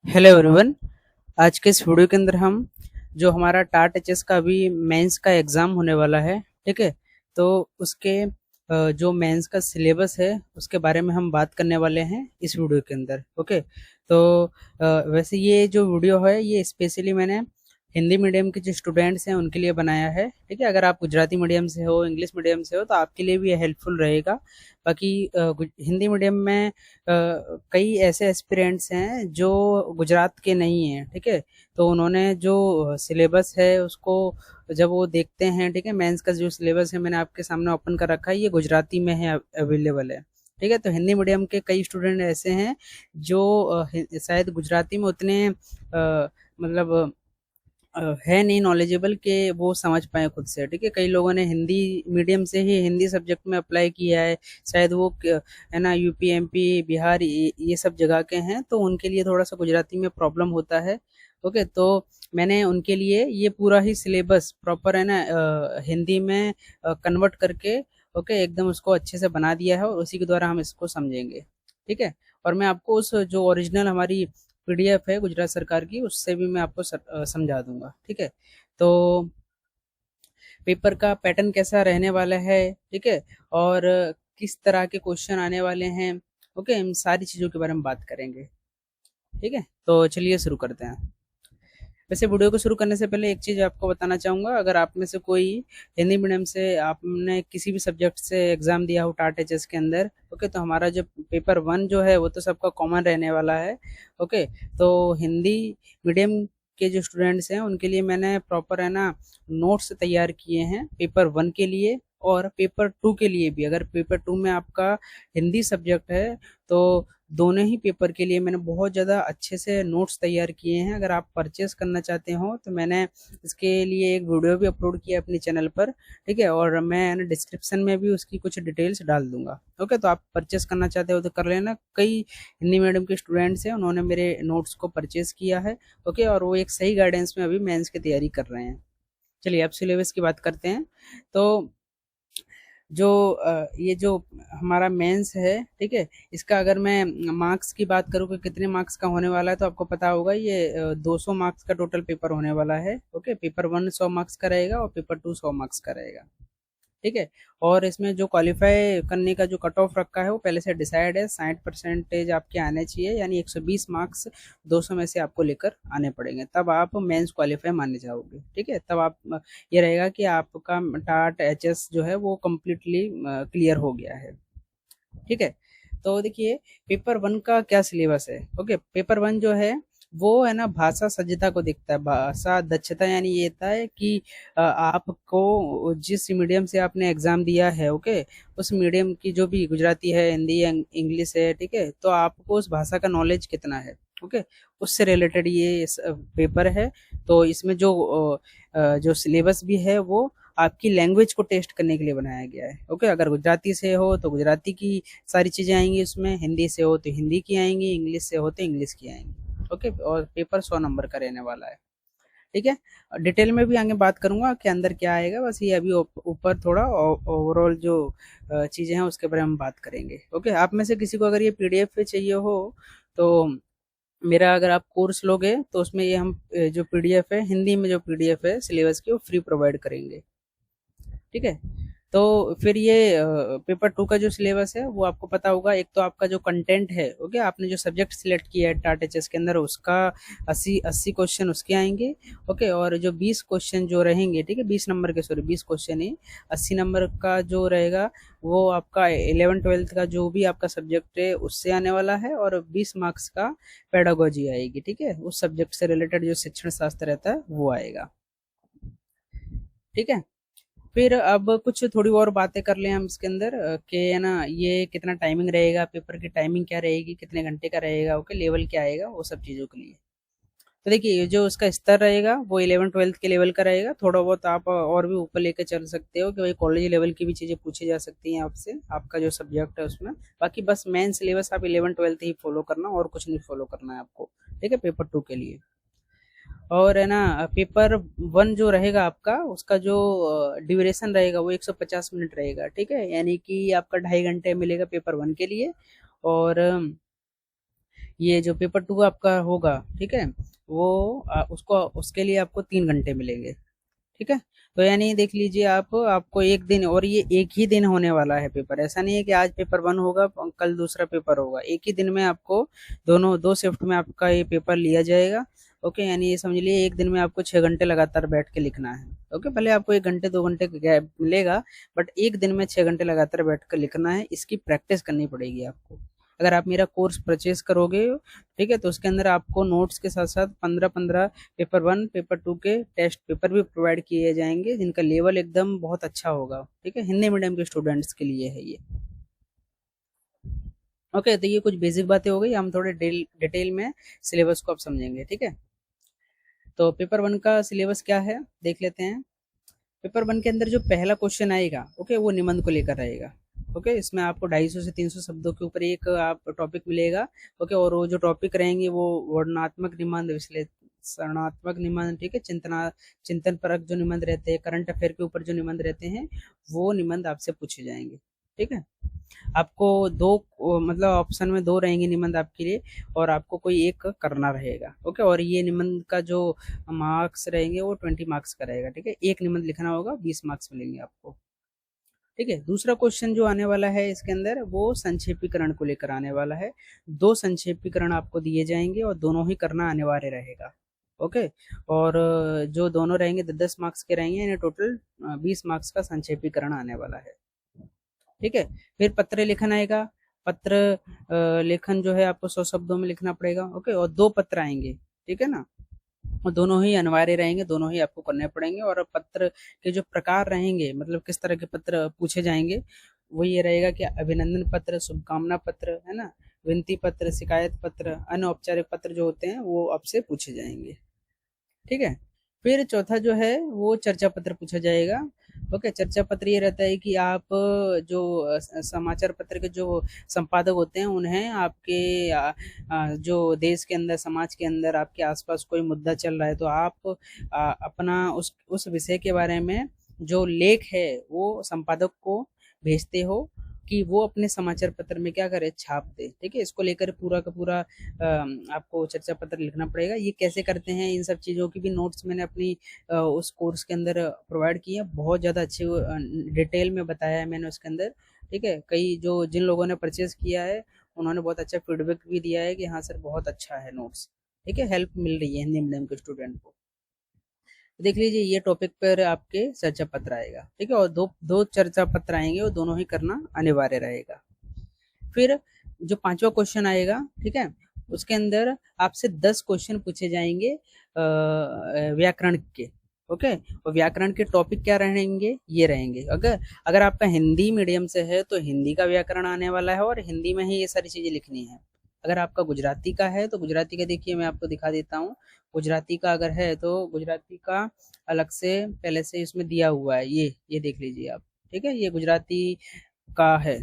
Hello everyone. आज के इस वीडियो के अंदर हम जो हमारा टाट एचएस का अभी मेंस का एग्ज़ाम होने वाला है, ठीक है। तो उसके जो मेंस का सिलेबस है उसके बारे में हम बात करने वाले हैं इस वीडियो के अंदर। ओके, तो वैसे ये जो वीडियो है ये स्पेशली मैंने हिंदी मीडियम के जो स्टूडेंट्स हैं उनके लिए बनाया है, ठीक है। अगर आप गुजराती मीडियम से हो, इंग्लिश मीडियम से हो, तो आपके लिए भी ये हेल्पफुल रहेगा। बाकी हिंदी मीडियम में कई ऐसे एस्पिरेंट्स हैं जो गुजरात के नहीं हैं, ठीक है। तो उन्होंने जो सिलेबस है उसको जब वो देखते हैं, ठीक है, मेंस का जो सिलेबस है मैंने आपके सामने ओपन कर रखा है, ये गुजराती में है, अवेलेबल है, ठीक है। तो हिंदी मीडियम के कई स्टूडेंट ऐसे हैं जो शायद गुजराती में उतने मतलब है नहीं नॉलेजेबल कि वो समझ पाए खुद से, ठीक है। कई लोगों ने हिंदी मीडियम से ही हिंदी सब्जेक्ट में अप्लाई किया है, शायद वो है ना यूपी एमपी बिहार ये सब जगह के हैं, तो उनके लिए थोड़ा सा गुजराती में प्रॉब्लम होता है। ओके, तो मैंने उनके लिए ये पूरा ही सिलेबस प्रॉपर है ना हिंदी में कन्वर्ट करके, ओके, एकदम उसको अच्छे से बना दिया है और उसी के द्वारा हम इसको समझेंगे, ठीक है। और मैं आपको उस जो ओरिजिनल हमारी पीडीएफ है गुजरात सरकार की, उससे भी मैं आपको समझा दूंगा, ठीक है। तो पेपर का पैटर्न कैसा रहने वाला है, ठीक है, और किस तरह के क्वेश्चन आने वाले हैं, ओके, इन सारी चीज़ों के बारे में बात करेंगे, ठीक है। तो चलिए शुरू करते हैं। वैसे वीडियो को शुरू करने से पहले एक चीज़ आपको बताना चाहूँगा, अगर आप में से कोई हिंदी मीडियम से आपने किसी भी सब्जेक्ट से एग्ज़ाम दिया हो टाट एचएस के अंदर, ओके, तो हमारा जो पेपर वन जो है वो तो सबका कॉमन रहने वाला है। ओके, तो हिंदी मीडियम के जो स्टूडेंट्स हैं उनके लिए मैंने प्रॉपर है ना नोट्स तैयार किए हैं पेपर वन के लिए और पेपर टू के लिए भी। अगर पेपर टू में आपका हिंदी सब्जेक्ट है तो दोनों ही पेपर के लिए मैंने बहुत ज़्यादा अच्छे से नोट्स तैयार किए हैं। अगर आप परचेस करना चाहते हो तो मैंने इसके लिए एक वीडियो भी अपलोड किया अपने चैनल पर, ठीक है, और मैं डिस्क्रिप्शन में भी उसकी कुछ डिटेल्स डाल दूंगा। ओके, तो आप परचेस करना चाहते हो तो कर लेना। कई हिंदी मीडियम के स्टूडेंट्स हैं, उन्होंने मेरे नोट्स को परचेस किया है, ओके, और वो एक सही गाइडेंस में अभी मेंस की तैयारी कर रहे हैं। चलिए अब सिलेबस की बात करते हैं। तो जो ये जो हमारा मेंस है, ठीक है, इसका अगर मैं मार्क्स की बात करूँ कि कितने मार्क्स का होने वाला है, तो आपको पता होगा ये 200 मार्क्स का टोटल पेपर होने वाला है। ओके, पेपर वन 100 मार्क्स का रहेगा और पेपर टू 100 मार्क्स का रहेगा, ठीक है। और इसमें जो क्वालिफाई करने का जो कट ऑफ रखा है वो पहले से डिसाइड है, 60% आपके आने चाहिए, यानी 120 मार्क्स 200 में से आपको लेकर आने पड़ेंगे, तब आप मेंस क्वालिफाई माने जाओगे, ठीक है। तब आप ये रहेगा कि आपका टाट एचएस जो है वो कम्प्लीटली क्लियर हो गया है, ठीक है। तो देखिए पेपर वन का क्या सिलेबस है। ओके, पेपर वन जो है वो है ना भाषा सज्जता को देखता है, भाषा दक्षता, यानी ये होता है कि आपको जिस मीडियम से आपने एग्जाम दिया है, ओके, उस मीडियम की जो भी गुजराती है, हिंदी है, इंग्लिश है, ठीक है, तो आपको उस भाषा का नॉलेज कितना है, ओके, उससे रिलेटेड ये पेपर है। तो इसमें जो सिलेबस भी है वो आपकी लैंग्वेज को टेस्ट करने के लिए बनाया गया है। ओके, अगर गुजराती से हो तो गुजराती की सारी चीज़ें आएंगी उसमें, हिंदी से हो तो हिंदी की आएंगी, इंग्लिश से हो तो इंग्लिश की आएंगी। ओके, और पेपर 100 नंबर का रहने वाला है, ठीक है। डिटेल में भी आगे बात करूंगा कि अंदर क्या आएगा, बस ये अभी ऊपर थोड़ा ओवरऑल जो चीज़ें हैं उसके बारे में बात करेंगे। ओके, आप में से किसी को अगर ये पीडीएफ पे चाहिए हो तो मेरा अगर आप कोर्स लोगे तो उसमें ये हम जो पीडीएफ है हिंदी में, जो पीडीएफ है सिलेबस की, वो फ्री प्रोवाइड करेंगे, ठीक है। तो फिर ये पेपर टू का जो सिलेबस है वो आपको पता होगा। एक तो आपका जो कंटेंट है, ओके, आपने जो सब्जेक्ट सिलेक्ट किया है टाट एचएस के अंदर, उसका 80 क्वेश्चन उसके आएंगे, ओके, और जो 20 क्वेश्चन जो रहेंगे, ठीक है, 20 नंबर के, सॉरी 20 क्वेश्चन ही, 80 नंबर का जो रहेगा वो आपका 11 12 का जो भी आपका सब्जेक्ट है उससे आने वाला है, और 20 मार्क्स का पेडागोजी आएगी, ठीक है, उस सब्जेक्ट से रिलेटेड जो शिक्षण शास्त्र रहता है वो आएगा, ठीक है। फिर अब कुछ थोड़ी और बातें कर लें हम इसके अंदर कि है ना ये कितना टाइमिंग रहेगा, पेपर की टाइमिंग क्या रहेगी, कितने घंटे का रहेगा, ओके, लेवल क्या आएगा, वो सब चीज़ों के लिए। तो देखिए ये जो उसका स्तर रहेगा वो 11 12 के लेवल का रहेगा। थोड़ा बहुत आप और भी ऊपर लेकर चल सकते हो कि भाई कॉलेज लेवल की भी चीज़ें पूछी जा सकती हैं आपसे, आपका जो सब्जेक्ट है उसमें। बाकी बस मेन सिलेबस आप 11 12 ही फॉलो करना, और कुछ नहीं फॉलो करना है आपको, ठीक है, पेपर टू के लिए। और है ना पेपर वन जो रहेगा आपका, उसका जो ड्यूरेशन रहेगा वो 150 मिनट रहेगा, ठीक है, यानी कि आपका 2.5 घंटे मिलेगा पेपर वन के लिए। और ये जो पेपर 2 आपका होगा, ठीक है, वो उसको उसके लिए आपको 3 घंटे मिलेंगे, ठीक है। तो यानी देख लीजिए आप, आपको एक दिन, और ये एक ही दिन होने वाला है पेपर, ऐसा नहीं है कि आज पेपर 1 होगा कल दूसरा पेपर होगा, एक ही दिन में आपको दोनों दो शिफ्ट में आपका ये पेपर लिया जाएगा। ओके, यानी ये समझ लिए एक दिन में आपको 6 घंटे लगातार बैठ के लिखना है। ओके, भले आपको 1 घंटे 2 घंटे गैप मिलेगा, बट एक दिन में 6 घंटे लगातार बैठ कर लिखना है, इसकी प्रैक्टिस करनी पड़ेगी आपको। अगर आप मेरा कोर्स परचेज करोगे, ठीक है, तो उसके अंदर आपको नोट्स के साथ साथ 15-15 पेपर 1 पेपर 2 के टेस्ट पेपर भी प्रोवाइड किए जाएंगे, जिनका लेवल एकदम बहुत अच्छा होगा, ठीक है, हिंदी मीडियम के स्टूडेंट्स के लिए है ये। ओके, तो ये कुछ बेसिक बातें हो गई, हम थोड़े डिटेल में सिलेबस को अब समझेंगे, ठीक है। तो पेपर 1 का सिलेबस क्या है देख लेते हैं। पेपर 1 के अंदर जो पहला क्वेश्चन आएगा, ओके, वो निबंध को लेकर रहेगा। ओके, इसमें आपको 250 से 300 शब्दों के ऊपर एक आप टॉपिक मिलेगा। ओके, और वो जो टॉपिक रहेंगे वो वर्णनात्मक निबंध, विश्लेषणात्मक निबंध, ठीक है, चिंतन परक जो निबंध रहते हैं, करंट अफेयर के ऊपर जो निबंध रहते हैं, वो निबंध आपसे पूछे जाएंगे, ठीक है। आपको दो, मतलब ऑप्शन में दो रहेंगे निबंध आपके लिए, और आपको कोई एक करना रहेगा। ओके, और ये निबंध का जो मार्क्स रहेंगे वो 20 मार्क्स का रहेगा, ठीक है, एक निबंध लिखना होगा, 20 मार्क्स मिलेंगे आपको, ठीक है। दूसरा क्वेश्चन जो आने वाला है इसके अंदर, वो संक्षेपीकरण को लेकर आने वाला है। दो संक्षेपीकरण आपको दिए जाएंगे और दोनों ही करना अनिवार्य रहेगा। ओके, और जो दोनों रहेंगे 10-10 मार्क्स के रहेंगे, यानी टोटल 20 मार्क्स का संक्षेपीकरण आने वाला है, ठीक है। फिर पत्र लेखन आएगा। पत्र लेखन जो है आपको 100 शब्दों में लिखना पड़ेगा। ओके, और 2 पत्र आएंगे, ठीक है ना, और दोनों ही अनिवार्य रहेंगे, दोनों ही आपको करने पड़ेंगे। और पत्र के जो प्रकार रहेंगे, मतलब किस तरह के पत्र पूछे जाएंगे, वो ये रहेगा कि अभिनंदन पत्र, शुभकामना पत्र, है ना, विनती पत्र, शिकायत पत्र, अनौपचारिक पत्र जो होते हैं वो आपसे पूछे जाएंगे, ठीक है। फिर चौथा जो है वो चर्चा पत्र पूछा जाएगा। ओके, चर्चा पत्र ये रहता है कि आप जो समाचार पत्र के जो संपादक होते हैं, उन्हें आपके जो देश के अंदर, समाज के अंदर आपके आसपास कोई मुद्दा चल रहा है, तो आप अपना उस विषय के बारे में जो लेख है वो संपादक को भेजते हो, कि वो अपने समाचार पत्र में क्या करे, छाप दे, ठीक है। इसको लेकर पूरा का पूरा आपको चर्चा पत्र लिखना पड़ेगा। ये कैसे करते हैं, इन सब चीज़ों की भी नोट्स मैंने अपनी उस कोर्स के अंदर प्रोवाइड किए हैं, बहुत ज़्यादा अच्छे डिटेल में बताया है मैंने उसके अंदर, ठीक है। कई जो जिन लोगों ने परचेज किया है, उन्होंने बहुत अच्छा फीडबैक भी दिया है कि हाँ सर बहुत अच्छा है नोट्स, ठीक है, हेल्प मिल रही है हिंदी मीडियम के स्टूडेंट को। देख लीजिए, ये टॉपिक पर आपके चर्चा पत्र आएगा, ठीक है, और दो दो चर्चा पत्र आएंगे, और दोनों ही करना अनिवार्य रहेगा। फिर जो पांचवा क्वेश्चन आएगा, ठीक है, उसके अंदर आपसे 10 क्वेश्चन पूछे जाएंगे व्याकरण के। ओके, और व्याकरण के टॉपिक क्या रहेंगे, ये रहेंगे। अगर अगर आपका हिंदी मीडियम से है तो हिंदी का व्याकरण आने वाला है, और हिंदी में ही ये सारी चीजें लिखनी है। अगर आपका गुजराती का है तो गुजराती का देखिए, मैं आपको दिखा देता हूँ। गुजराती का अगर है तो गुजराती का अलग से पहले से इसमें दिया हुआ है, ये देख लीजिए आप, ठीक है, ये गुजराती का है।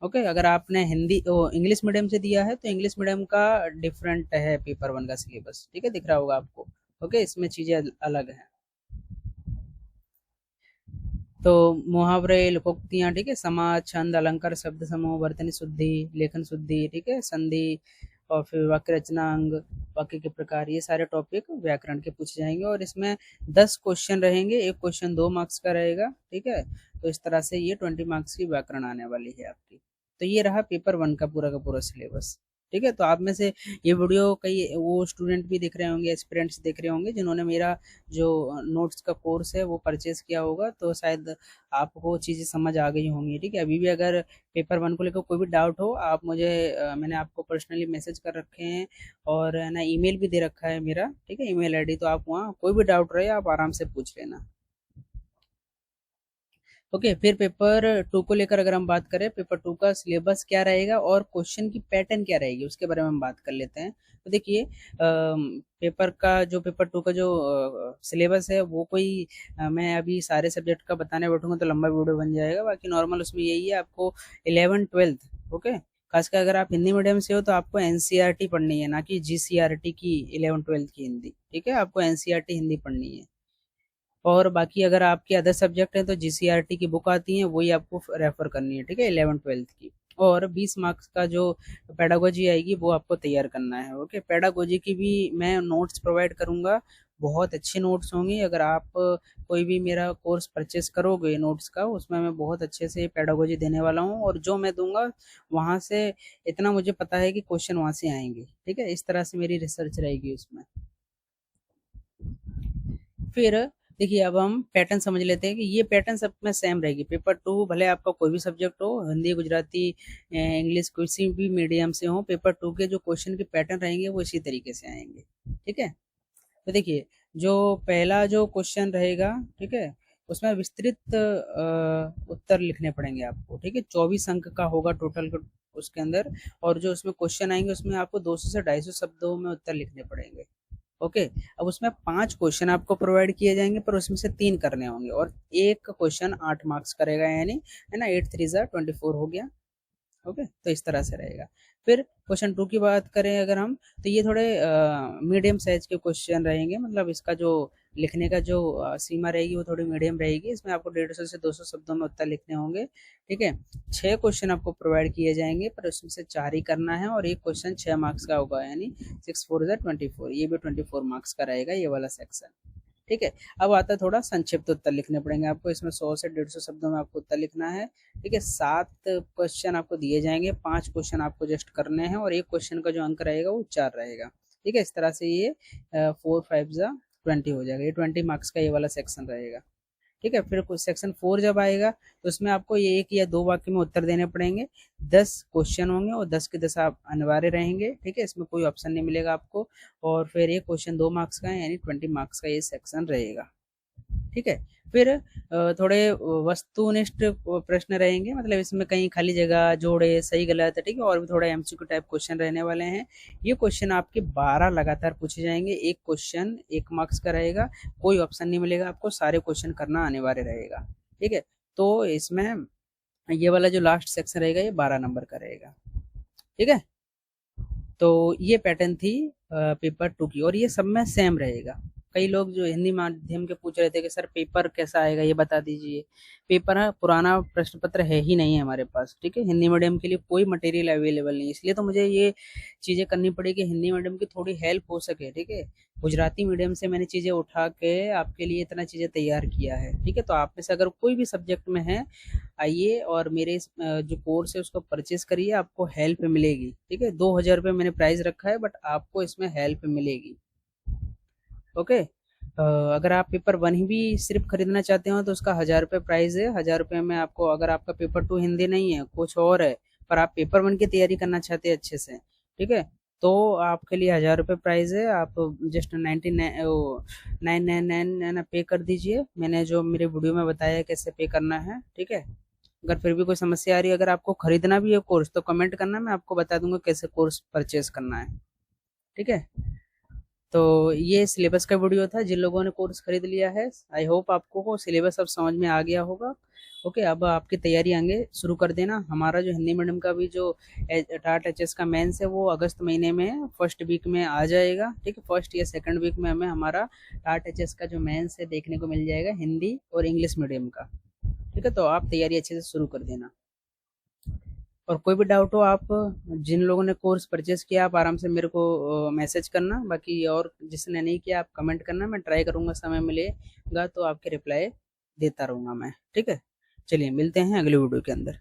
ओके, अगर आपने हिंदी इंग्लिश मीडियम से दिया है तो इंग्लिश मीडियम का डिफरेंट है पेपर 1 का सिलेबस, ठीक है, दिख रहा होगा आपको। ओके, इसमें चीजें अलग हैं। तो मुहावरे, लोकोक्तियां, ठीक है, समाज, छंद, अलंकार, शब्द समूह, वर्तनी शुद्धि, लेखन शुद्धि, ठीक है, संधि, और फिर वाक्य रचना अंग, वाक्य के प्रकार, ये सारे टॉपिक व्याकरण के पूछे जाएंगे। और इसमें 10 क्वेश्चन रहेंगे, एक क्वेश्चन 2 मार्क्स का रहेगा, ठीक है। तो इस तरह से ये 20 मार्क्स की व्याकरण आने वाली है आपकी। तो ये रहा पेपर 1 का पूरा सिलेबस, ठीक है। तो आप में से ये वीडियो कई वो स्टूडेंट भी देख रहे होंगे, एस्पिरेंट्स देख रहे होंगे, जिन्होंने मेरा जो नोट्स का कोर्स है वो परचेज किया होगा, तो शायद आपको चीज़ें समझ आ गई होंगी, ठीक है। अभी भी अगर पेपर 1 को लेकर कोई भी डाउट हो, आप मुझे मैंने आपको पर्सनली मैसेज कर रखे हैं, और है ना, ईमेल भी दे रखा है मेरा, ठीक है, ईमेल आईडी, तो आप वहाँ कोई भी डाउट रहे आप आराम से पूछ लेना। ओके, फिर पेपर 2 को लेकर अगर हम बात करें, पेपर 2 का सिलेबस क्या रहेगा और क्वेश्चन की पैटर्न क्या रहेगी, उसके बारे में हम बात कर लेते हैं। तो देखिए, पेपर 2 का जो सिलेबस है वो कोई मैं अभी सारे सब्जेक्ट का बताने बैठूंगा तो लंबा वीडियो बन जाएगा। बाकी नॉर्मल उसमें यही है, आपको 11th-12th, ओके, खासकर अगर आप हिंदी मीडियम से हो तो आपको एनसीईआरटी पढ़नी है, ना कि जीसीईआरटी की 11th-12th की हिंदी, ठीक है, आपको एनसीईआरटी हिंदी पढ़नी है। और बाकी अगर आपके अदर सब्जेक्ट हैं तो जीसीईआरटी की बुक आती है, वही आपको रेफर करनी है, ठीक है, 11th-12th की। और 20 मार्क्स का जो पेडागोजी आएगी वो आपको तैयार करना है। ओके, पेडागोजी की भी मैं नोट्स प्रोवाइड करूंगा, बहुत अच्छे नोट्स होंगे। अगर आप कोई भी मेरा कोर्स परचेस करोगे नोट्स का, उसमें मैं बहुत अच्छे से पेडागोजी देने वाला हूँ, और जो मैं दूंगा वहाँ से इतना मुझे पता है कि क्वेश्चन वहाँ से आएंगे। ठीक है, इस तरह से मेरी रिसर्च रहेगी उसमें। फिर देखिए, अब हम पैटर्न समझ लेते हैं कि ये पैटर्न सब में सेम रहेगी। पेपर टू भले आपका कोई भी सब्जेक्ट हो, हिंदी, गुजराती, इंग्लिश, किसी भी मीडियम से हो, पेपर टू के जो क्वेश्चन के पैटर्न रहेंगे वो इसी तरीके से आएंगे। ठीक है, तो देखिए, जो पहला जो क्वेश्चन रहेगा, ठीक है, उसमें विस्तृत उत्तर लिखने पड़ेंगे आपको। ठीक है, 24 अंक का होगा टोटल उसके अंदर, और जो उसमें क्वेश्चन आएंगे उसमें आपको 200 से 250 शब्दों में उत्तर लिखने पड़ेंगे। ओके, अब उसमें 5 क्वेश्चन आपको प्रोवाइड किए जाएंगे, पर उसमें से 3 करने होंगे, और एक क्वेश्चन 8 मार्क्स करेगा, यानी है ना, 8 3 जा 24 हो गया। ओके, तो इस तरह से रहेगा। फिर क्वेश्चन टू की बात करें अगर हम, तो ये थोड़े मीडियम साइज के क्वेश्चन रहेंगे, मतलब इसका जो लिखने का जो सीमा रहेगी वो थोड़ी मीडियम रहेगी। इसमें आपको 150 से 200 शब्दों में उत्तर लिखने होंगे। ठीक है, 6 क्वेश्चन आपको प्रोवाइड किए जाएंगे, पर उसमें से 4 ही करना है, और एक क्वेश्चन 6 मार्क्स का होगा, यानी 6 4 24, ये भी 24 मार्क्स का रहेगा ये वाला सेक्शन। ठीक है, अब आता है थोड़ा संक्षिप्त उत्तर लिखने पड़ेंगे आपको, इसमें 100 से 150 शब्दों में आपको उत्तर लिखना है। ठीक है, 7 क्वेश्चन आपको दिए जाएंगे, 5 क्वेश्चन आपको जस्ट करने हैं, और एक क्वेश्चन का जो अंक रहेगा वो 4 रहेगा। ठीक है, इस तरह से ये 4 5 जा 20 हो जाएगा, ये 20 मार्क्स का ये वाला सेक्शन रहेगा। ठीक है, फिर कुछ सेक्शन 4 जब आएगा तो उसमें आपको ये 1 या 2 वाक्य में उत्तर देने पड़ेंगे। 10 क्वेश्चन होंगे, और 10 के 10 आप अनिवार्य रहेंगे। ठीक है, इसमें कोई ऑप्शन नहीं मिलेगा आपको, और फिर एक क्वेश्चन 2 मार्क्स का है, यानी 20 मार्क्स का ये सेक्शन रहेगा। ठीक है, फिर थोड़े वस्तुनिष्ठ प्रश्न रहेंगे, मतलब इसमें कहीं खाली जगह, जोड़े, सही गलत, ठीक है, और भी थोड़ा एमसीक्यू टाइप क्वेश्चन रहने वाले हैं। ये क्वेश्चन आपके 12 लगातार पूछे जाएंगे, एक क्वेश्चन 1 मार्क्स का रहेगा, कोई ऑप्शन नहीं मिलेगा आपको, सारे क्वेश्चन करना अनिवार्य रहेगा। ठीक है, तो इसमें ये वाला जो लास्ट सेक्शन रहेगा ये 12 नंबर का रहेगा। ठीक है, तो ये पैटर्न थी पेपर टू की, और ये सब में सेम रहेगा। कई लोग जो हिंदी माध्यम के पूछ रहे थे कि सर पेपर कैसा आएगा ये बता दीजिए। पेपर है, पुराना प्रश्न पत्र है ही नहीं है हमारे पास। ठीक है, हिंदी मीडियम के लिए कोई मटेरियल अवेलेबल नहीं, इसलिए तो मुझे ये चीज़ें करनी पड़ी कि हिंदी मीडियम की थोड़ी हेल्प हो सके। ठीक है, गुजराती मीडियम से मैंने चीज़ें उठा के आपके लिए इतना चीज़ें तैयार किया है। ठीक है, तो आप में से अगर कोई भी सब्जेक्ट में है, आइए और मेरे जो कोर्स है उसको परचेज करिए, आपको हेल्प मिलेगी। ठीक है, 2000 रुपये मैंने प्राइस रखा है, बट आपको इसमें हेल्प मिलेगी। ओके, अगर आप पेपर वन ही भी सिर्फ खरीदना चाहते हो तो उसका 1000 रुपये प्राइस है। 1000 रुपये में आपको, अगर आपका पेपर टू हिंदी नहीं है, कुछ और है, पर आप पेपर वन की तैयारी करना चाहते हैं अच्छे से, ठीक है, तो आपके लिए 1000 रुपये प्राइस है। आप जस्ट 999 पे कर दीजिए, मैंने जो मेरे वीडियो में बताया है कैसे पे करना है। ठीक है, अगर फिर भी कोई समस्या आ रही है, अगर आपको खरीदना भी है कोर्स, तो कमेंट करना, मैं आपको बता दूंगा कैसे कोर्स परचेज करना है। ठीक है, तो ये सिलेबस का वीडियो था। जिन लोगों ने कोर्स खरीद लिया है, आई होप आपको को सिलेबस अब समझ में आ गया होगा। ओके, अब आपकी तैयारी आगे शुरू कर देना। हमारा जो हिंदी मीडियम का भी जो टाट एचएस का मेंस है वो अगस्त महीने में फर्स्ट वीक में आ जाएगा। ठीक है, फर्स्ट या सेकंड वीक में हमें हमारा टाट एचएस का जो मेंस है देखने को मिल जाएगा, हिंदी और इंग्लिश मीडियम का। ठीक है, तो आप तैयारी अच्छे से शुरू कर देना, और कोई भी डाउट हो, आप जिन लोगों ने कोर्स परचेस किया आप आराम से मेरे को मैसेज करना, बाकी और जिसने नहीं किया आप कमेंट करना, मैं ट्राई करूँगा, समय मिलेगा तो आपके रिप्लाई देता रहूँगा मैं। ठीक है, चलिए मिलते हैं अगले वीडियो के अंदर।